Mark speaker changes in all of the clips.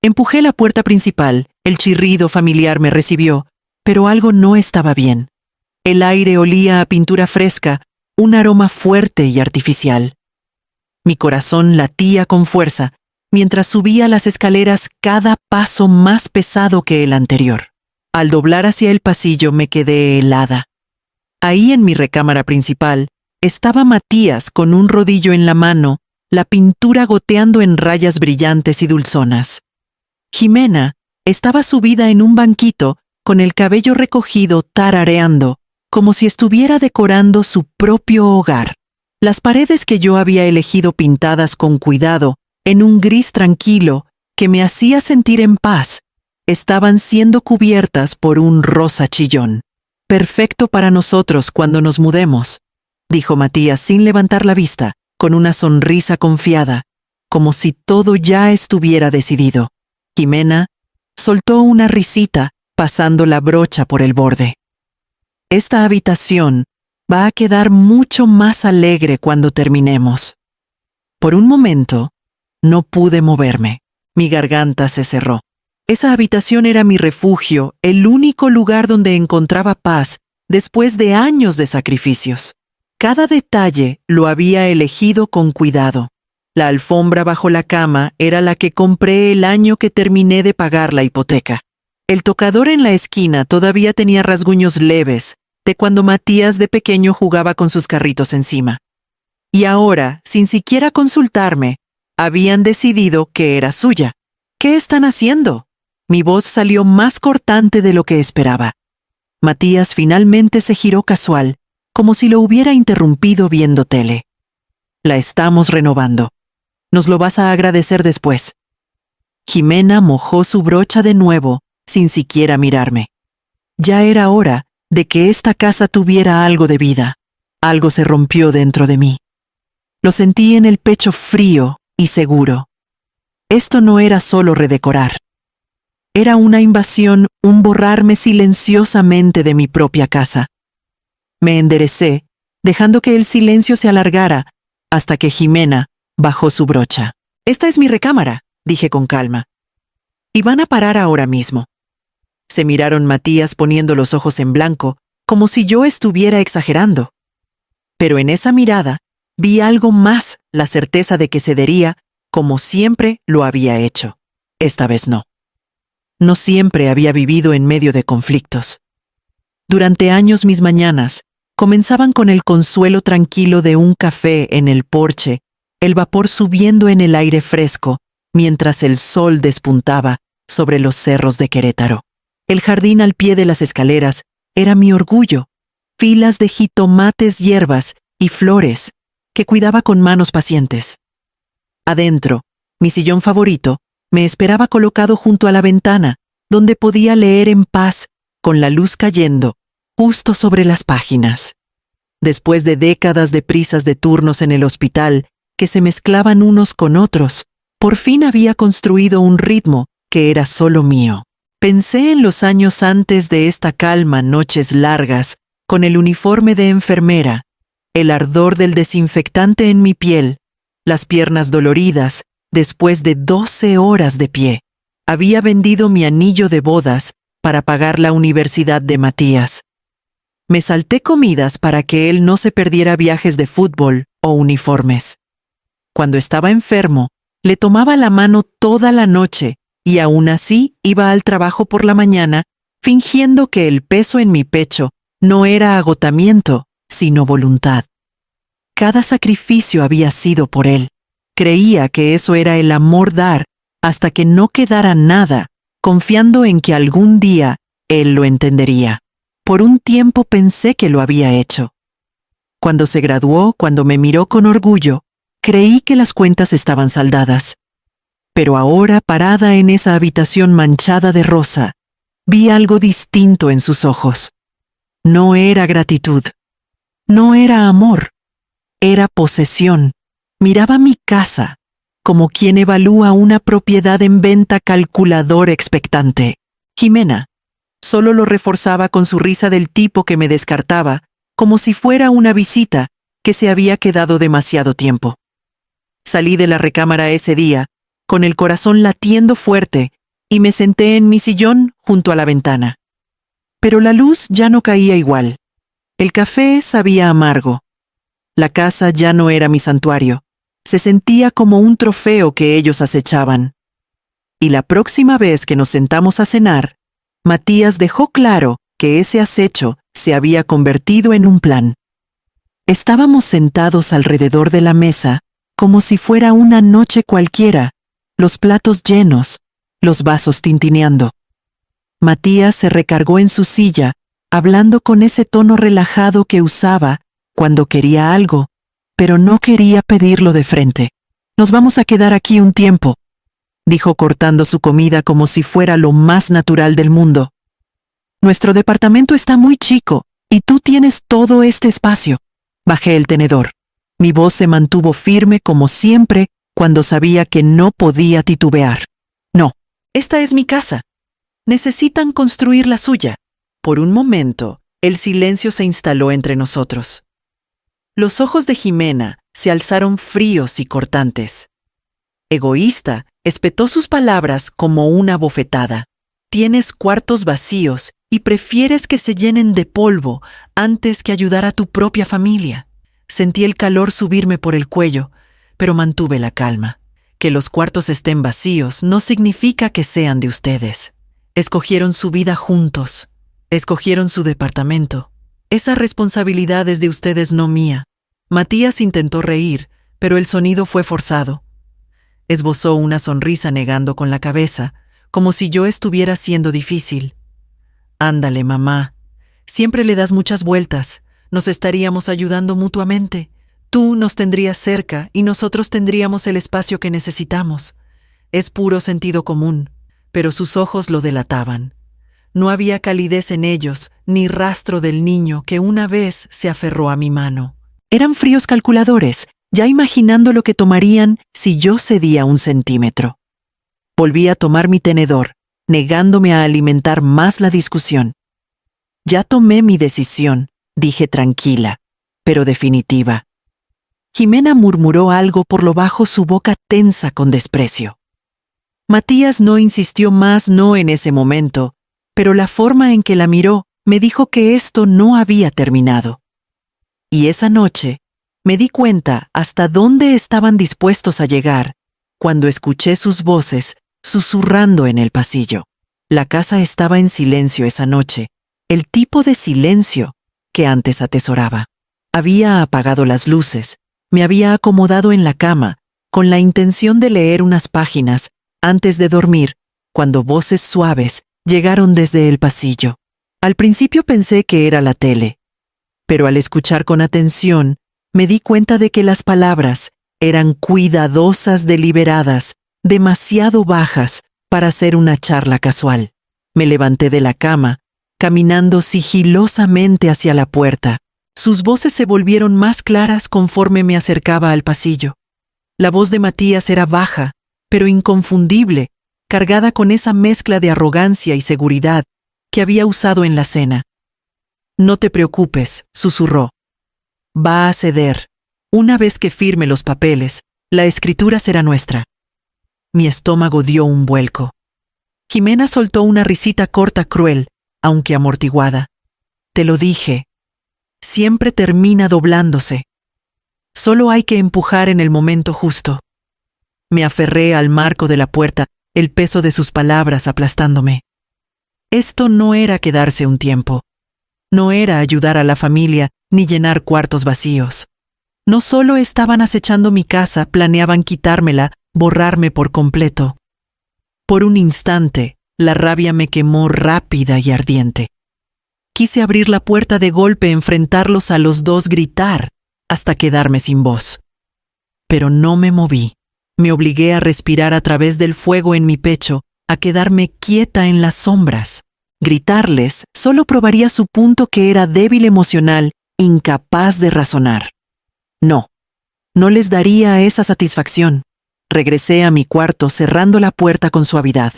Speaker 1: Empujé la puerta principal, el chirrido familiar me recibió, pero algo no estaba bien. El aire olía a pintura fresca, un aroma fuerte y artificial. Mi corazón latía con fuerza, mientras subía las escaleras cada paso más pesado que el anterior. Al doblar hacia el pasillo me quedé helada. Ahí en mi recámara principal estaba Matías con un rodillo en la mano, la pintura goteando en rayas brillantes y dulzonas. Jimena estaba subida en un banquito con el cabello recogido tarareando, como si estuviera decorando su propio hogar. Las paredes que yo había elegido pintadas con cuidado, en un gris tranquilo que me hacía sentir en paz, estaban siendo cubiertas por un rosa chillón. Perfecto para nosotros cuando nos mudemos, dijo Matías sin levantar la vista, con una sonrisa confiada, como si todo ya estuviera decidido. Jimena soltó una risita, pasando la brocha por el borde. Esta habitación va a quedar mucho más alegre cuando terminemos. Por un momento, no pude moverme. Mi garganta se cerró. Esa habitación era mi refugio, el único lugar donde encontraba paz después de años de sacrificios. Cada detalle lo había elegido con cuidado. La alfombra bajo la cama era la que compré el año que terminé de pagar la hipoteca. El tocador en la esquina todavía tenía rasguños leves de cuando Matías de pequeño jugaba con sus carritos encima. Y ahora, sin siquiera consultarme, habían decidido que era suya. ¿Qué están haciendo? Mi voz salió más cortante de lo que esperaba. Matías finalmente se giró casual, como si lo hubiera interrumpido viendo tele. La estamos renovando. Nos lo vas a agradecer después. Jimena mojó su brocha de nuevo, sin siquiera mirarme. Ya era hora de que esta casa tuviera algo de vida. Algo se rompió dentro de mí. Lo sentí en el pecho frío y seguro. Esto no era solo redecorar. Era una invasión, un borrarme silenciosamente de mi propia casa. Me enderecé, dejando que el silencio se alargara, hasta que Jimena bajó su brocha. «Esta es mi recámara», dije con calma. «Y van a parar ahora mismo». Se miraron Matías poniendo los ojos en blanco, como si yo estuviera exagerando. Pero en esa mirada vi algo más, la certeza de que cedería, como siempre lo había hecho. Esta vez no. No siempre había vivido en medio de conflictos. Durante años mis mañanas comenzaban con el consuelo tranquilo de un café en el porche, el vapor subiendo en el aire fresco, mientras el sol despuntaba sobre los cerros de Querétaro. El jardín al pie de las escaleras era mi orgullo, filas de jitomates, hierbas y flores que cuidaba con manos pacientes. Adentro, mi sillón favorito me esperaba colocado junto a la ventana, donde podía leer en paz, con la luz cayendo, justo sobre las páginas. Después de décadas de prisas de turnos en el hospital, que se mezclaban unos con otros, por fin había construido un ritmo que era solo mío. Pensé en los años antes de esta calma, noches largas, con el uniforme de enfermera, el ardor del desinfectante en mi piel, las piernas doloridas, después de 12 horas de pie. Había vendido mi anillo de bodas para pagar la universidad de Matías. Me salté comidas para que él no se perdiera viajes de fútbol o uniformes. Cuando estaba enfermo, le tomaba la mano toda la noche y aún así iba al trabajo por la mañana, fingiendo que el peso en mi pecho no era agotamiento, sino voluntad. Cada sacrificio había sido por él. Creía que eso era el amor dar, hasta que no quedara nada, confiando en que algún día él lo entendería. Por un tiempo pensé que lo había hecho. Cuando se graduó, cuando me miró con orgullo, creí que las cuentas estaban saldadas. Pero ahora, parada en esa habitación manchada de rosa, vi algo distinto en sus ojos. No era gratitud. No era amor. Era posesión. Miraba mi casa, como quien evalúa una propiedad en venta, calculador expectante. Jimena solo lo reforzaba con su risa del tipo que me descartaba, como si fuera una visita que se había quedado demasiado tiempo. Salí de la recámara ese día, con el corazón latiendo fuerte y me senté en mi sillón junto a la ventana. Pero la luz ya no caía igual. El café sabía amargo. La casa ya no era mi santuario. Se sentía como un trofeo que ellos acechaban. Y la próxima vez que nos sentamos a cenar, Matías dejó claro que ese acecho se había convertido en un plan. Estábamos sentados alrededor de la mesa como si fuera una noche cualquiera, los platos llenos, los vasos tintineando. Matías se recargó en su silla, hablando con ese tono relajado que usaba cuando quería algo, pero no quería pedirlo de frente. «Nos vamos a quedar aquí un tiempo», dijo cortando su comida como si fuera lo más natural del mundo. «Nuestro departamento está muy chico y tú tienes todo este espacio». Bajé el tenedor. Mi voz se mantuvo firme como siempre cuando sabía que no podía titubear. «No, esta es mi casa. Necesitan construir la suya». Por un momento, el silencio se instaló entre nosotros. Los ojos de Jimena se alzaron fríos y cortantes. Egoísta, espetó sus palabras como una bofetada. «Tienes cuartos vacíos y prefieres que se llenen de polvo antes que ayudar a tu propia familia». Sentí el calor subirme por el cuello, pero mantuve la calma. Que los cuartos estén vacíos no significa que sean de ustedes. Escogieron su vida juntos. Escogieron su departamento. Esa responsabilidad es de ustedes, no mía. Matías intentó reír, pero el sonido fue forzado. Esbozó una sonrisa negando con la cabeza, como si yo estuviera siendo difícil. «Ándale, mamá. Siempre le das muchas vueltas. Nos estaríamos ayudando mutuamente. Tú nos tendrías cerca y nosotros tendríamos el espacio que necesitamos». Es puro sentido común, pero sus ojos lo delataban. No había calidez en ellos, ni rastro del niño que una vez se aferró a mi mano. Eran fríos calculadores, ya imaginando lo que tomarían si yo cedía 1 centímetro. Volví a tomar mi tenedor, negándome a alimentar más la discusión. «Ya tomé mi decisión», dije tranquila, pero definitiva. Jimena murmuró algo por lo bajo, su boca tensa con desprecio. Matías no insistió más, no en ese momento, pero la forma en que la miró me dijo que esto no había terminado. Y esa noche me di cuenta hasta dónde estaban dispuestos a llegar cuando escuché sus voces susurrando en el pasillo. La casa estaba en silencio esa noche, el tipo de silencio que antes atesoraba. Había apagado las luces, me había acomodado en la cama con la intención de leer unas páginas antes de dormir, cuando voces suaves llegaron desde el pasillo. Al principio pensé que era la tele, pero al escuchar con atención me di cuenta de que las palabras eran cuidadosas, deliberadas, demasiado bajas para hacer una charla casual. Me levanté de la cama, caminando sigilosamente hacia la puerta. Sus voces se volvieron más claras conforme me acercaba al pasillo. La voz de Matías era baja, pero inconfundible, cargada con esa mezcla de arrogancia y seguridad que había usado en la cena. «No te preocupes», susurró. «Va a ceder. Una vez que firme los papeles, la escritura será nuestra». Mi estómago dio un vuelco. Jimena soltó una risita corta, cruel, aunque amortiguada. «Te lo dije. Siempre termina doblándose. Solo hay que empujar en el momento justo». Me aferré al marco de la puerta, el peso de sus palabras aplastándome. Esto no era quedarse un tiempo. No era ayudar a la familia ni llenar cuartos vacíos. No solo estaban acechando mi casa, planeaban quitármela, borrarme por completo. Por un instante, la rabia me quemó rápida y ardiente. Quise abrir la puerta de golpe, enfrentarlos a los dos, gritar, hasta quedarme sin voz. Pero no me moví. Me obligué a respirar a través del fuego en mi pecho, a quedarme quieta en las sombras. Gritarles solo probaría su punto, que era débil emocional, incapaz de razonar. No, no les daría esa satisfacción. Regresé a mi cuarto cerrando la puerta con suavidad.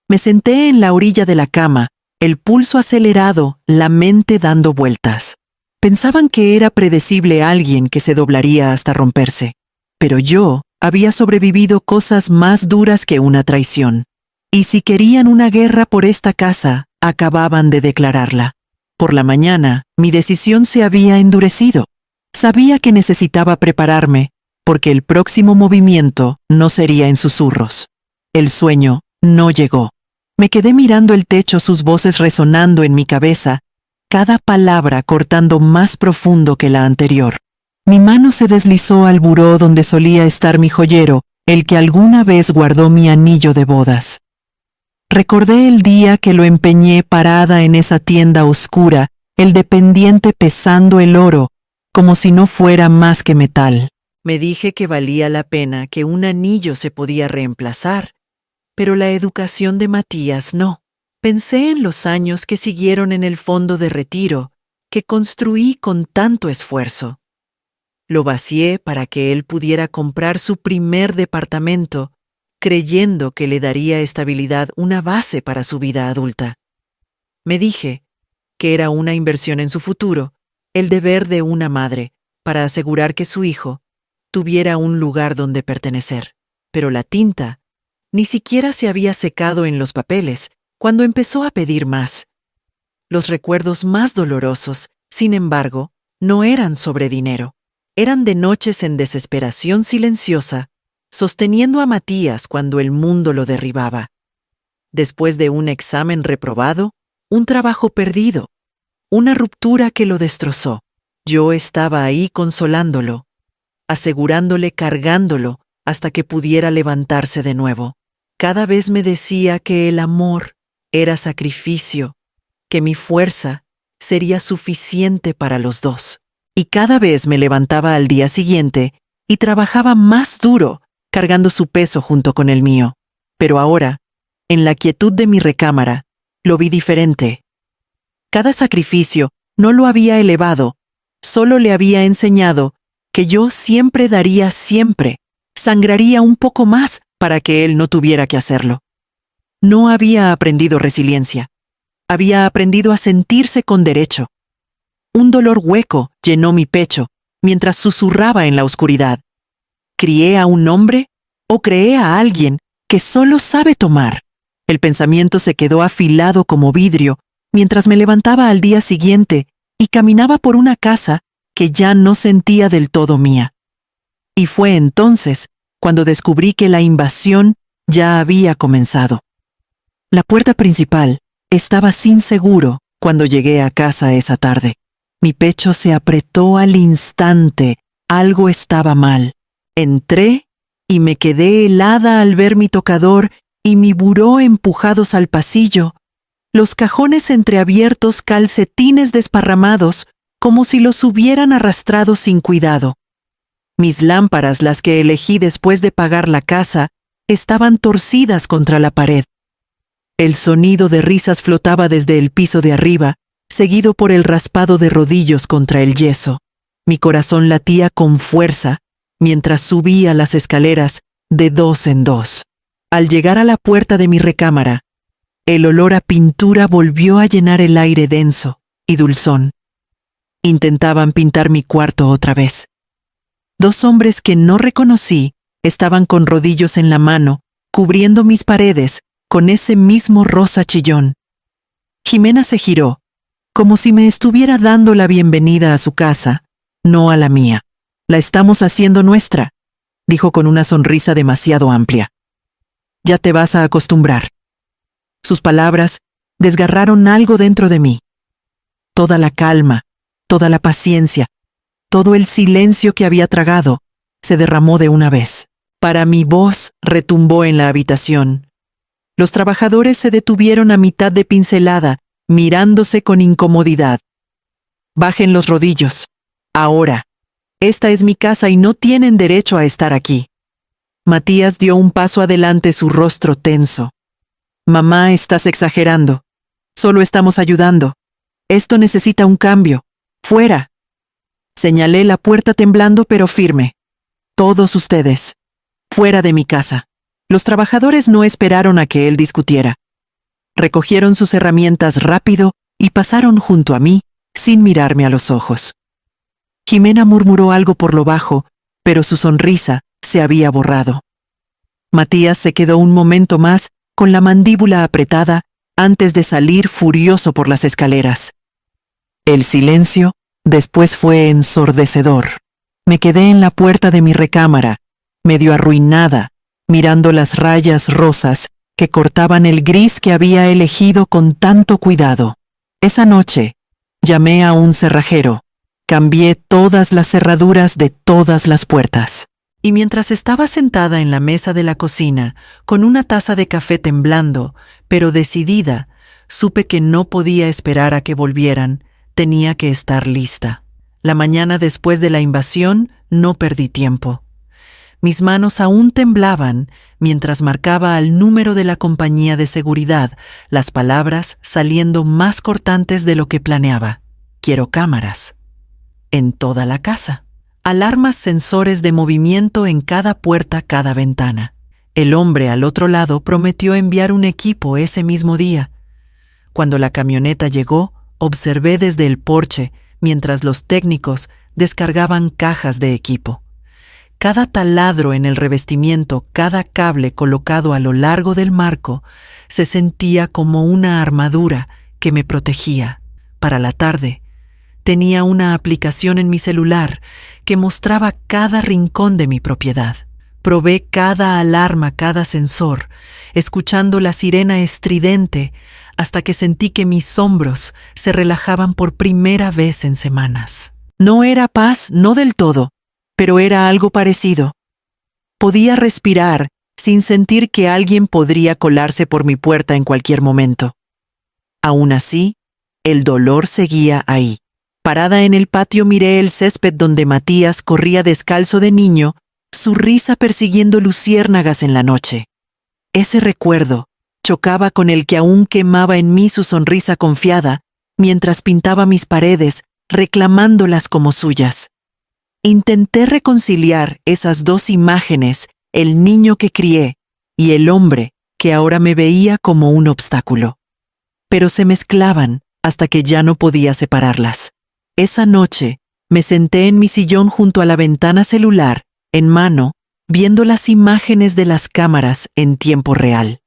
Speaker 1: Me senté en la orilla de la cama, el pulso acelerado, la mente dando vueltas. Pensaban que era predecible alguien que se doblaría hasta romperse. Pero yo había sobrevivido cosas más duras que una traición. Y si querían una guerra por esta casa, acababan de declararla. Por la mañana, mi decisión se había endurecido. Sabía que necesitaba prepararme, porque el próximo movimiento no sería en susurros. El sueño no llegó. Me quedé mirando el techo, sus voces resonando en mi cabeza, cada palabra cortando más profundo que la anterior. Mi mano se deslizó al buró donde solía estar mi joyero, el que alguna vez guardó mi anillo de bodas. Recordé el día que lo empeñé parada en esa tienda oscura, el dependiente pesando el oro, como si no fuera más que metal. Me dije que valía la pena, que un anillo se podía reemplazar, pero la educación de Matías no. Pensé en los años que siguieron en el fondo de retiro, que construí con tanto esfuerzo. Lo vacié para que él pudiera comprar su primer departamento, creyendo que le daría estabilidad, una base para su vida adulta. Me dije que era una inversión en su futuro, el deber de una madre, para asegurar que su hijo tuviera un lugar donde pertenecer. Pero la tinta ni siquiera se había secado en los papeles cuando empezó a pedir más. Los recuerdos más dolorosos, sin embargo, no eran sobre dinero. Eran de noches en desesperación silenciosa, sosteniendo a Matías cuando el mundo lo derribaba. Después de un examen reprobado, un trabajo perdido, una ruptura que lo destrozó, yo estaba ahí consolándolo, asegurándole, cargándolo, hasta que pudiera levantarse de nuevo. Cada vez me decía que el amor era sacrificio, que mi fuerza sería suficiente para los dos. Y cada vez me levantaba al día siguiente y trabajaba más duro, cargando su peso junto con el mío. Pero ahora, en la quietud de mi recámara, lo vi diferente. Cada sacrificio no lo había elevado, solo le había enseñado que yo siempre daría, siempre, sangraría un poco más para que él no tuviera que hacerlo. No había aprendido resiliencia, había aprendido a sentirse con derecho. Un dolor hueco llenó mi pecho mientras susurraba en la oscuridad. ¿Crié a un hombre o creé a alguien que solo sabe tomar? El pensamiento se quedó afilado como vidrio mientras me levantaba al día siguiente y caminaba por una casa que ya no sentía del todo mía. Y fue entonces cuando descubrí que la invasión ya había comenzado. La puerta principal estaba sin seguro cuando llegué a casa esa tarde. Mi pecho se apretó al instante. Algo estaba mal. Entré y me quedé helada al ver mi tocador y mi buró empujados al pasillo, los cajones entreabiertos, calcetines desparramados, como si los hubieran arrastrado sin cuidado. Mis lámparas, las que elegí después de pagar la casa, estaban torcidas contra la pared. El sonido de risas flotaba desde el piso de arriba, seguido por el raspado de rodillos contra el yeso. Mi corazón latía con fuerza mientras subía las escaleras de dos en dos. Al llegar a la puerta de mi recámara, el olor a pintura volvió a llenar el aire denso y dulzón. Intentaban pintar mi cuarto otra vez. Dos hombres que no reconocí estaban con rodillos en la mano, cubriendo mis paredes con ese mismo rosa chillón. Jimena se giró, como si me estuviera dando la bienvenida a su casa, no a la mía. «La estamos haciendo nuestra», dijo con una sonrisa demasiado amplia. «Ya te vas a acostumbrar». Sus palabras desgarraron algo dentro de mí. Toda la calma, toda la paciencia, todo el silencio que había tragado, se derramó de una vez. Para mi voz retumbó en la habitación. Los trabajadores se detuvieron a mitad de pincelada, mirándose con incomodidad. «Bajen los rodillos. Ahora. Esta es mi casa y no tienen derecho a estar aquí». Matías dio un paso adelante, su rostro tenso. «Mamá, estás exagerando. Solo estamos ayudando. Esto necesita un cambio. ¡Fuera!». Señalé la puerta temblando pero firme. «Todos ustedes. Fuera de mi casa». Los trabajadores no esperaron a que él discutiera. Recogieron sus herramientas rápido y pasaron junto a mí, sin mirarme a los ojos. Jimena murmuró algo por lo bajo, pero su sonrisa se había borrado. Matías se quedó un momento más con la mandíbula apretada antes de salir furioso por las escaleras. El silencio después fue ensordecedor. Me quedé en la puerta de mi recámara, medio arruinada, mirando las rayas rosas que cortaban el gris que había elegido con tanto cuidado. Esa noche, llamé a un cerrajero, cambié todas las cerraduras de todas las puertas. Y mientras estaba sentada en la mesa de la cocina, con una taza de café temblando, pero decidida, supe que no podía esperar a que volvieran, tenía que estar lista. La mañana después de la invasión no perdí tiempo. Mis manos aún temblaban mientras marcaba al número de la compañía de seguridad, las palabras saliendo más cortantes de lo que planeaba. Quiero cámaras. En toda la casa. Alarmas sensores de movimiento en cada puerta, cada ventana. El hombre al otro lado prometió enviar un equipo ese mismo día. Cuando la camioneta llegó, observé desde el porche mientras los técnicos descargaban cajas de equipo. Cada taladro en el revestimiento, cada cable colocado a lo largo del marco, se sentía como una armadura que me protegía. Para la tarde, tenía una aplicación en mi celular que mostraba cada rincón de mi propiedad. Probé cada alarma, cada sensor, escuchando la sirena estridente hasta que sentí que mis hombros se relajaban por primera vez en semanas. No era paz, no del todo, pero era algo parecido. Podía respirar sin sentir que alguien podría colarse por mi puerta en cualquier momento. Aún así, el dolor seguía ahí. Parada en el patio miré el césped donde Matías corría descalzo de niño, su risa persiguiendo luciérnagas en la noche. Ese recuerdo chocaba con el que aún quemaba en mí su sonrisa confiada mientras pintaba mis paredes, reclamándolas como suyas. Intenté reconciliar esas dos imágenes, el niño que crié y el hombre que ahora me veía como un obstáculo. Pero se mezclaban hasta que ya no podía separarlas. Esa noche me senté en mi sillón junto a la ventana celular, en mano, viendo las imágenes de las cámaras en tiempo real.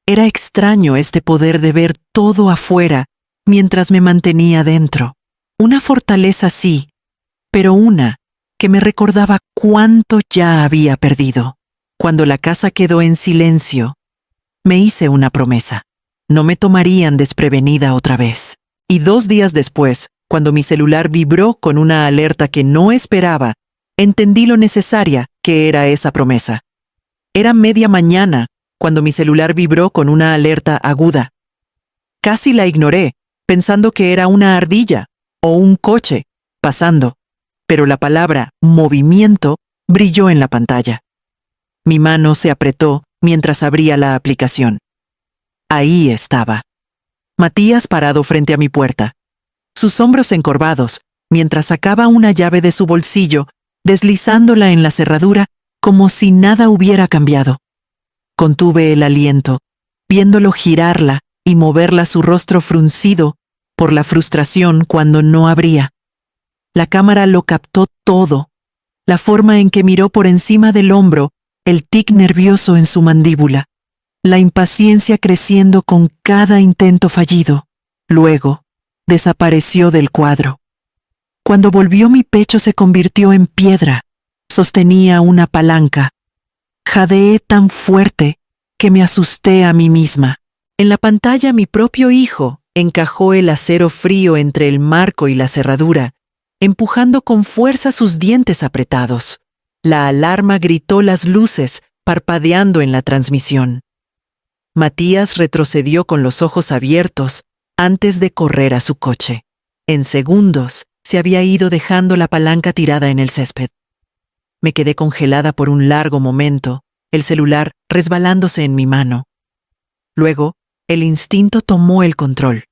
Speaker 1: Era extraño este poder de ver todo afuera mientras me mantenía dentro. Una fortaleza sí, pero una que me recordaba cuánto ya había perdido. Cuando la casa quedó en silencio, me hice una promesa. No me tomarían desprevenida otra vez. Y 2 días después, cuando mi celular vibró con una alerta que no esperaba, entendí lo necesaria que era esa promesa. Era media mañana cuando mi celular vibró con una alerta aguda. Casi la ignoré, pensando que era una ardilla o un coche pasando, pero la palabra movimiento brilló en la pantalla. Mi mano se apretó mientras abría la aplicación. Ahí estaba. Matías parado frente a mi puerta, sus hombros encorvados, mientras sacaba una llave de su bolsillo, deslizándola en la cerradura como si nada hubiera cambiado. Contuve el aliento, viéndolo girarla y moverla su rostro fruncido por la frustración cuando no abría. La cámara lo captó todo, la forma en que miró por encima del hombro, el tic nervioso en su mandíbula, la impaciencia creciendo con cada intento fallido. Luego, desapareció del cuadro. Cuando volvió, mi pecho se convirtió en piedra. Sostenía una palanca. Jadeé tan fuerte que me asusté a mí misma. En la pantalla, mi propio hijo encajó el acero frío entre el marco y la cerradura, empujando con fuerza sus dientes apretados. La alarma gritó las luces, parpadeando en la transmisión. Matías retrocedió con los ojos abiertos antes de correr a su coche. En segundos, se había ido dejando la palanca tirada en el césped. Me quedé congelada por un largo momento, el celular resbalándose en mi mano. Luego, el instinto tomó el control.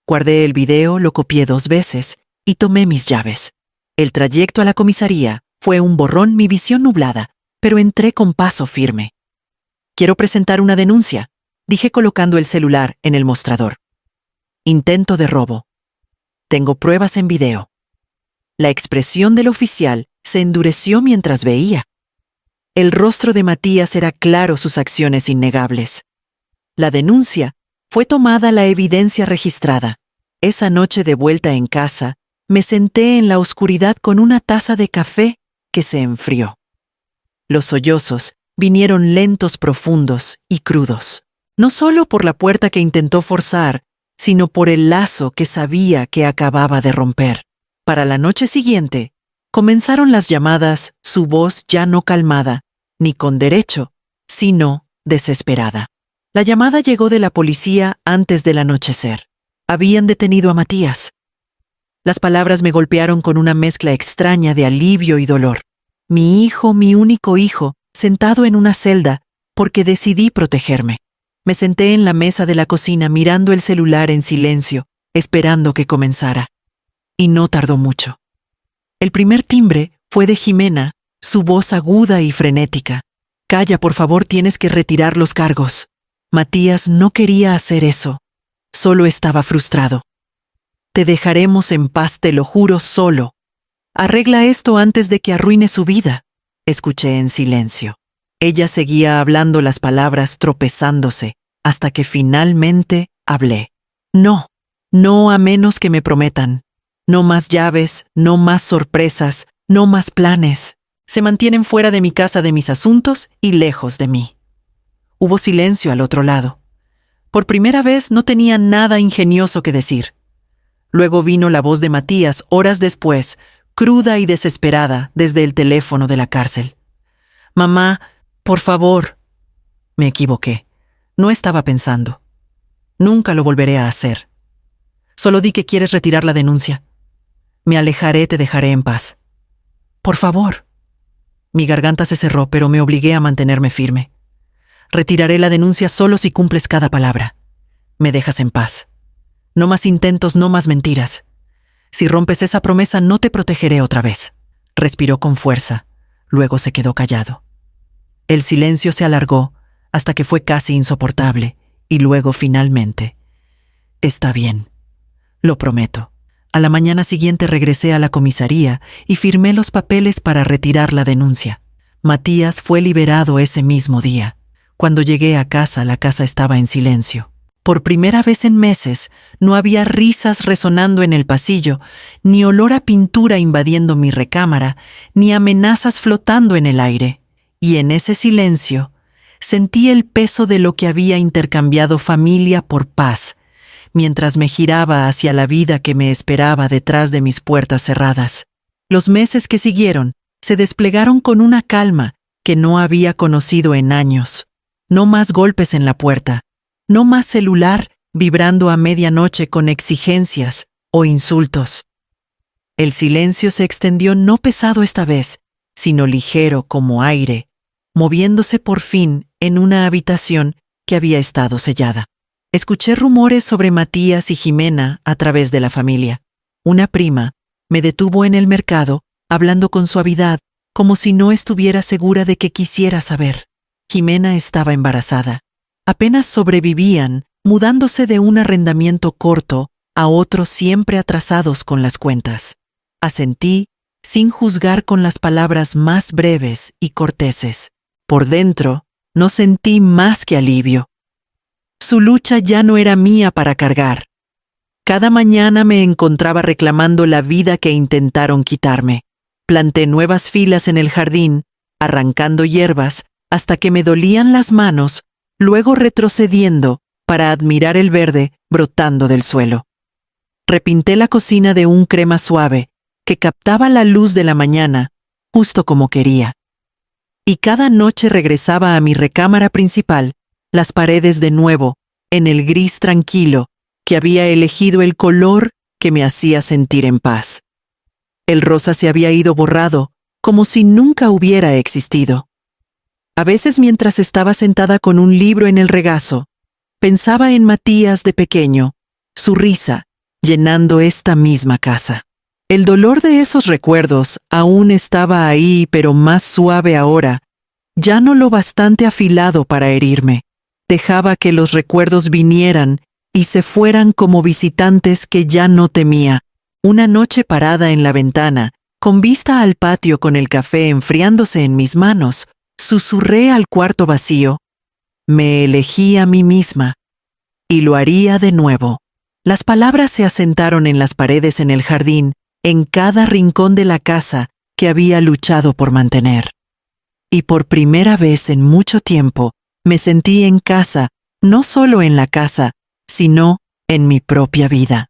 Speaker 1: Guardé el video, lo copié 2 veces y tomé mis llaves. El trayecto a la comisaría fue un borrón, mi visión nublada, pero entré con paso firme. Quiero presentar una denuncia, dije colocando el celular en el mostrador. Intento de robo. Tengo pruebas en video. La expresión del oficial se endureció mientras veía. El rostro de Matías era claro, sus acciones innegables. La denuncia fue tomada la evidencia registrada. Esa noche de vuelta en casa, me senté en la oscuridad con una taza de café que se enfrió. Los sollozos vinieron lentos, profundos y crudos. No solo por la puerta que intentó forzar, sino por el lazo que sabía que acababa de romper. Para la noche siguiente, comenzaron las llamadas, su voz ya no calmada, ni con derecho, sino desesperada. La llamada llegó de la policía antes del anochecer. Habían detenido a Matías. Las palabras me golpearon con una mezcla extraña de alivio y dolor. Mi hijo, mi único hijo, sentado en una celda, porque decidí protegerme. Me senté en la mesa de la cocina mirando el celular en silencio, esperando que comenzara. Y no tardó mucho. El primer timbre fue de Jimena, su voz aguda y frenética. «Calla, por favor, tienes que retirar los cargos». Matías no quería hacer eso. Solo estaba frustrado. «Te dejaremos en paz, te lo juro, solo. Arregla esto antes de que arruine su vida», escuché en silencio. Ella seguía hablando, las palabras tropezándose, hasta que finalmente hablé. «No, no a menos que me prometan. No más llaves, no más sorpresas, no más planes. Se mantienen fuera de mi casa, de mis asuntos y lejos de mí». Hubo silencio al otro lado. Por primera vez no tenía nada ingenioso que decir. Luego vino la voz de Matías horas después, cruda y desesperada, desde el teléfono de la cárcel. «Mamá, por favor». Me equivoqué. No estaba pensando. Nunca lo volveré a hacer. Solo di que quieres retirar la denuncia. Me alejaré, te dejaré en paz. Por favor. Mi garganta se cerró, pero me obligué a mantenerme firme. Retiraré la denuncia solo si cumples cada palabra. Me dejas en paz. No más intentos, no más mentiras. Si rompes esa promesa, no te protegeré otra vez. Respiró con fuerza, luego se quedó callado. El silencio se alargó hasta que fue casi insoportable, y luego finalmente: «Está bien, lo prometo». A la mañana siguiente regresé a la comisaría y firmé los papeles para retirar la denuncia. Matías fue liberado ese mismo día. Cuando llegué a casa, la casa estaba en silencio. Por primera vez en meses, no había risas resonando en el pasillo, ni olor a pintura invadiendo mi recámara, ni amenazas flotando en el aire. Y en ese silencio, sentí el peso de lo que había intercambiado familia por paz, mientras me giraba hacia la vida que me esperaba detrás de mis puertas cerradas. Los meses que siguieron se desplegaron con una calma que no había conocido en años. No más golpes en la puerta, no más celular vibrando a medianoche con exigencias o insultos. El silencio se extendió no pesado esta vez, sino ligero como aire, moviéndose por fin en una habitación que había estado sellada. Escuché rumores sobre Matías y Jimena a través de la familia. Una prima me detuvo en el mercado, hablando con suavidad, como si no estuviera segura de que quisiera saber. Jimena estaba embarazada. Apenas sobrevivían, mudándose de un arrendamiento corto a otro, siempre atrasados con las cuentas. Asentí, sin juzgar, con las palabras más breves y corteses. Por dentro, no sentí más que alivio. Su lucha ya no era mía para cargar. Cada mañana me encontraba reclamando la vida que intentaron quitarme. Planté nuevas filas en el jardín, arrancando hierbas hasta que me dolían las manos, luego retrocediendo para admirar el verde brotando del suelo. Repinté la cocina de un crema suave que captaba la luz de la mañana, justo como quería. Y cada noche regresaba a mi recámara principal, las paredes de nuevo, en el gris tranquilo, que había elegido el color que me hacía sentir en paz. El rosa se había ido borrado, como si nunca hubiera existido. A veces, mientras estaba sentada con un libro en el regazo, pensaba en Matías de pequeño, su risa, llenando esta misma casa. El dolor de esos recuerdos aún estaba ahí, pero más suave ahora, ya no lo bastante afilado para herirme. Dejaba que los recuerdos vinieran y se fueran como visitantes que ya no temía. Una noche, parada en la ventana, con vista al patio con el café enfriándose en mis manos, susurré al cuarto vacío: Me elegí a mí misma. Y lo haría de nuevo. Las palabras se asentaron en las paredes en el jardín, en cada rincón de la casa que había luchado por mantener. Y por primera vez en mucho tiempo, me sentí en casa, no solo en la casa, sino en mi propia vida.